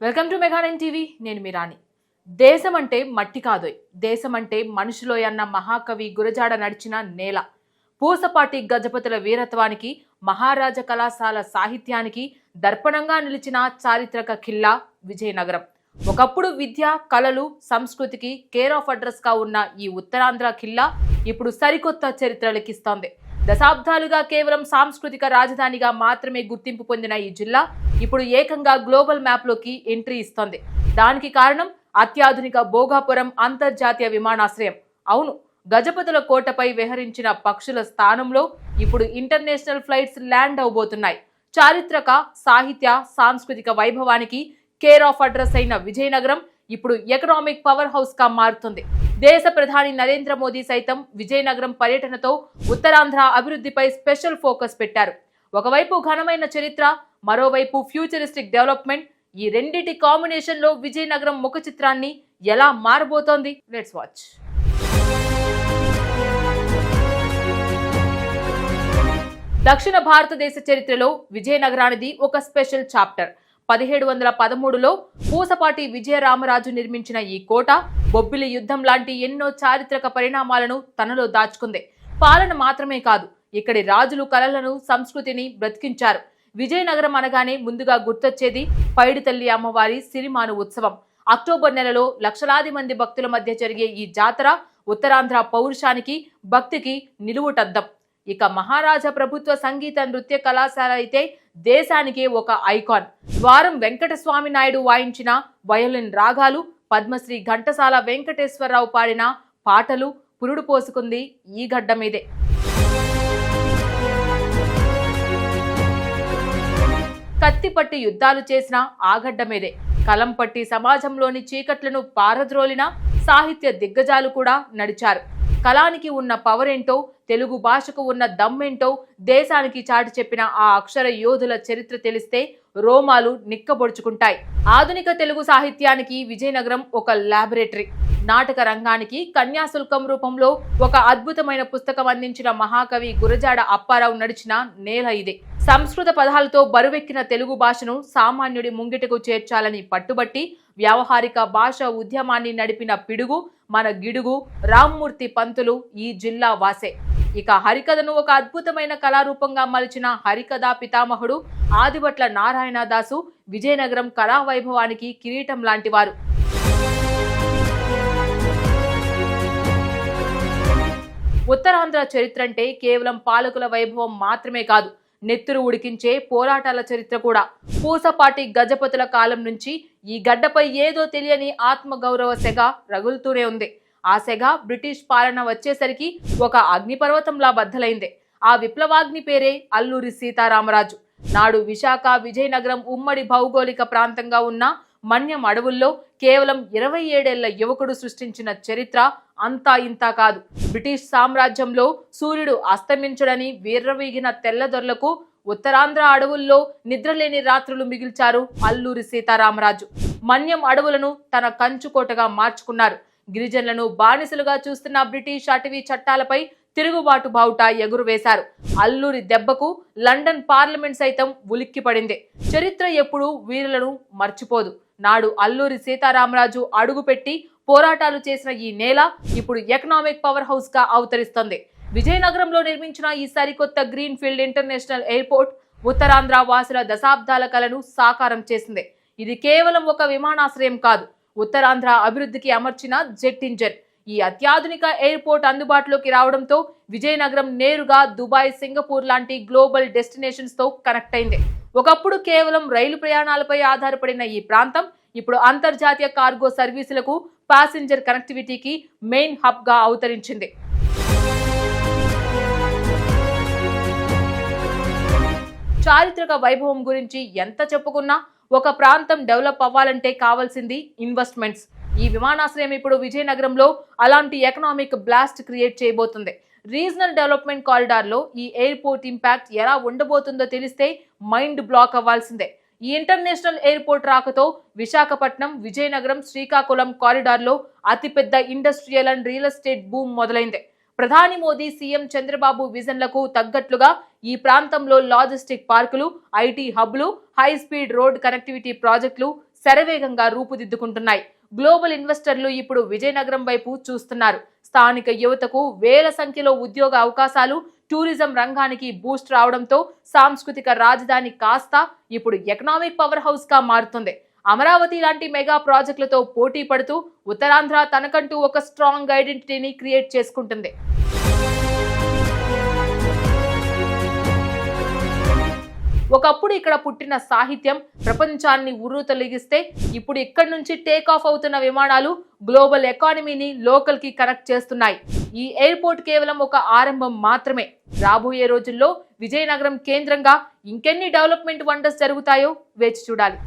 Welcome to Mega Nine TV. నేను మీరాని. దేశం అంటే మట్టి కాదోయ్, దేశం అంటే మనుషులోయ్ అన్న మహాకవి గురజాడ నడిచిన నేల. పూసపాటి గజపతుల వీరత్వానికి, మహారాజ కళాశాల సాహిత్యానికి దర్పణంగా నిలిచిన చారిత్రక ఖిల్లా విజయనగరం. ఒకప్పుడు విద్య, కళలు, సంస్కృతికి కేర్ ఆఫ్ అడ్రస్ గా ఉన్న ఈ ఉత్తరాంధ్ర ఖిల్లా ఇప్పుడు సరికొత్త చరిత్ర లిఖిస్తోంది. దశాబ్దాలుగా కేవలం సాంస్కృతిక రాజధానిగా మాత్రమే గుర్తింపు పొందిన ఈ జిల్లా ఇప్పుడు ఏకంగా గ్లోబల్ మ్యాప్లోకి ఎంట్రీ ఇస్తోంది. దానికి కారణం అత్యాధునిక భోగాపురం అంతర్జాతీయ విమానాశ్రయం. అవును, గజపతుల కోటపై విహరించిన పక్షుల స్థానంలో ఇప్పుడు ఇంటర్నేషనల్ ఫ్లైట్స్ ల్యాండ్ అవబోతున్నాయి. చారిత్రక, సాహిత్య, సాంస్కృతిక వైభవానికి కేర్ ఆఫ్ అడ్రస్ అయిన విజయనగరం ఇప్పుడు ఎకనామిక్ పవర్ హౌస్ గా మారుతుంది. దేశ ప్రధాని నరేంద్ర మోదీ సైతం విజయనగరం పర్యటనతో ఉత్తరాంధ్ర అభివృద్ధిపై స్పెషల్ ఫోకస్ పెట్టారు. ఒకవైపు ఘనమైన చరిత్ర, మరోవైపు ఫ్యూచరిస్టిక్ డెవలప్మెంట్. ఈ రెండిటి కాంబినేషన్ లో విజయనగరం ముఖ చిత్రాన్ని ఎలా మారబోతోంది? Let's watch. దక్షిణ భారతదేశ చరిత్రలో విజయనగరానిది ఒక స్పెషల్ చాప్టర్. 1713లో పూసపాటి విజయరామరాజు నిర్మించిన ఈ కోట బొబ్బిలి యుద్ధం లాంటి ఎన్నో చారిత్రక పరిణామాలను తనలో దాచుకుంది. పాలన మాత్రమే కాదు, ఇక్కడి రాజులు కళలను, సంస్కృతిని బ్రతికించారు. విజయనగరం అనగానే ముందుగా గుర్తొచ్చేది పైడితల్లి అమ్మవారి సిరిమాను ఉత్సవం. అక్టోబర్ నెలలో లక్షలాది మంది భక్తుల మధ్య జరిగే ఈ జాతర ఉత్తరాంధ్ర పౌరుషానికి, భక్తికి నిలువుటద్దం. ఇక మహారాజా ప్రభుత్వ సంగీత నృత్య కళాశాల అయితే దేశానికే ఒక ఐకాన్. ద్వారం వెంకటస్వామి నాయుడు వాయించిన వయోలిన్ రాగాలు, పద్మశ్రీ ఘంటసాల వెంకటేశ్వరరావు పాడిన పాటలు పురుడు పోసుకుంది ఈ గడ్డ మీదే. కత్తిపట్టి యుద్ధాలు చేసిన ఆ గడ్డ మీదే. కలం పట్టి సమాజంలోని చీకట్లను పారద్రోలిన సాహిత్య దిగ్గజాలు కూడా నడిచారు. కళానికి ఉన్న పవర్ ఏంటో, తెలుగు భాషకు ఉన్న దమ్మేంటో దేశానికి చాటి చెప్పిన ఆ అక్షర యోధుల చరిత్ర తెలిస్తే రోమాలు నిక్కబొడుచుకుంటాయి. ఆధునిక తెలుగు సాహిత్యానికి విజయనగరం ఒక ల్యాబొరేటరీ. నాటక రంగానికి కన్యాశుల్కం రూపంలో ఒక అద్భుతమైన పుస్తకం అందించిన మహాకవి గురజాడ అప్పారావు నడిచిన నేల ఇదే. సంస్కృత పదాలతో బరువెక్కిన తెలుగు భాషను సామాన్యుడి ముంగిటకు చేర్చాలని పట్టుబట్టి వ్యావహారిక భాష ఉద్యమాన్ని నడిపిన పిడుగు మన గిడుగు రామ్మూర్తి పంతులు ఈ జిల్లా వాసే. ఇక హరికథను ఒక అద్భుతమైన కళారూపంగా మలిచిన హరికథా పితామహుడు ఆదిభట్ల నారాయణదాసు విజయనగరం కళా వైభవానికి కిరీటం లాంటివారు. ఉత్తరాంధ్ర చరిత్ర అంటే కేవలం పాలకుల వైభవం మాత్రమే కాదు, నెత్తురు ఉడికించే పోరాటాల చరిత్ర కూడా. పూసపాటి గజపతుల కాలం నుంచి ఈ గడ్డపై ఏదో తెలియని ఆత్మగౌరవ సెగ రగులుతూనే ఉంది. ఆ సెగ బ్రిటిష్ పాలన వచ్చేసరికి ఒక అగ్నిపర్వతంలా బద్దలైంది. ఆ విప్లవాగ్ని పేరే అల్లూరి సీతారామరాజు. నాడు విశాఖ, విజయనగరం ఉమ్మడి భౌగోళిక ప్రాంతంగా ఉన్న మన్యం అడవుల్లో కేవలం 27 ఏళ్ల యువకుడు సృష్టించిన చరిత్ర అంతా ఇంతా కాదు. బ్రిటిష్ సామ్రాజ్యంలో సూర్యుడు అస్తమించడని వీర్రవీగిన తెల్లదొరలకు ఉత్తరాంధ్ర అడవుల్లో నిద్రలేని రాత్రులు మిగిల్చారు అల్లూరి సీతారామరాజు. మన్యం అడవులను తన కంచుకోటగా మార్చుకున్నారు. గిరిజనులను బానిసలుగా చూస్తున్న బ్రిటిష్ అటవీ చట్టాలపై తిరుగుబాటు బావుట ఎగురువేశారు. అల్లూరి దెబ్బకు లండన్ పార్లమెంట్ సైతం ఉలిక్కిపడింది. చరిత్ర ఎప్పుడూ వీరులను మర్చిపోదు. నాడు అల్లూరి సీతారామరాజు అడుగుపెట్టి పోరాటాలు చేసిన ఈ నేల ఇప్పుడు ఎకనామిక్ పవర్ హౌస్ గా అవతరిస్తుంది. విజయనగరంలో నిర్మించిన ఈ సరికొత్త green field international airport Uttarandhra వాసుల దశాబ్దాల కలను సాకారం చేసింది. ఇది కేవలం ఒక విమానాశ్రయం కాదు, ఉత్తరాంధ్ర అభివృద్ధికి అమర్చిన జెట్ ఇంజన్. ఈ అత్యాధునిక ఎయిర్పోర్ట్ అందుబాటులోకి రావడంతో విజయనగరం నేరుగా దుబాయ్, సింగపూర్ లాంటి గ్లోబల్ డెస్టినేషన్స్ తో కనెక్ట్ అయింది. ఒకప్పుడు కేవలం రైలు ప్రయాణాలపై ఆధారపడిన ఈ ప్రాంతం ఇప్పుడు అంతర్జాతీయ కార్గో సర్వీసులకు, ప్యాసింజర్ కనెక్టివిటీకి మెయిన్ హబ్ గా అవతరించింది. చారిత్రక వైభవం గురించి ఎంత చెప్పుకున్నా ఒక ప్రాంతం డెవలప్ అవ్వాలంటే కావాల్సింది ఇన్వెస్ట్మెంట్స్. ఈ విమానాశ్రయం ఇప్పుడు విజయనగరంలో అలాంటి ఎకనామిక్ బ్లాస్ట్ క్రియేట్ చేయబోతుంది. రీజనల్ డెవలప్మెంట్ కారిడార్ లో ఈ ఎయిర్పోర్ట్ ఇంపాక్ట్ ఎలా ఉండబోతుందో తెలిస్తే మైండ్ బ్లాక్ అవ్వాల్సిందే. ఈ ఇంటర్నేషనల్ ఎయిర్పోర్ట్ రాకతో విశాఖపట్నం, విజయనగరం, శ్రీకాకుళం కారిడార్ లో అతిపెద్ద industrial and real estate boom మొదలైంది. ప్రధాని మోదీ, సీఎం చంద్రబాబు విజన్లకు తగ్గట్లుగా ఈ ప్రాంతంలో లాజిస్టిక్ పార్కులు, ఐటీ హబ్లు, హై స్పీడ్ రోడ్ కనెక్టివిటీ ప్రాజెక్టులు, శరవేగంగా రూపుదిద్దుకుంటున్నాయి. గ్లోబల్ ఇన్వెస్టర్లు ఇప్పుడు విజయనగరం వైపు చూస్తున్నారు. స్థానిక యువతకు వేల సంఖ్యలో ఉద్యోగ అవకాశాలు, టూరిజం రంగానికి బూస్ట్ రావడంతో సాంస్కృతిక రాజధాని కాస్త ఇప్పుడు ఎకనామిక్ పవర్ హౌస్ గా మారుతుంది. అమరావతి లాంటి మెగా ప్రాజెక్టులతో పోటీ పడుతూ ఉత్తరాంధ్ర తనకంటూ ఒక స్ట్రాంగ్ ఐడెంటిటీని క్రియేట్ చేసుకుంటుంది. ఒకప్పుడు ఇక్కడ పుట్టిన సాహిత్యం ప్రపంచాన్ని ఉర్రూతలిగిస్తే ఇప్పుడు ఇక్కడి నుంచి టేక్ ఆఫ్ అవుతున్న విమానాలు గ్లోబల్ ఎకానమీని లోకల్ కి కనెక్ట్ చేస్తున్నాయి. ఈ ఎయిర్పోర్ట్ కేవలం ఒక ఆరంభం మాత్రమే. రాబోయే రోజుల్లో విజయనగరం కేంద్రంగా ఇంకెన్ని డెవలప్మెంట్ వండర్స్ జరుగుతాయో వేచి చూడాలి.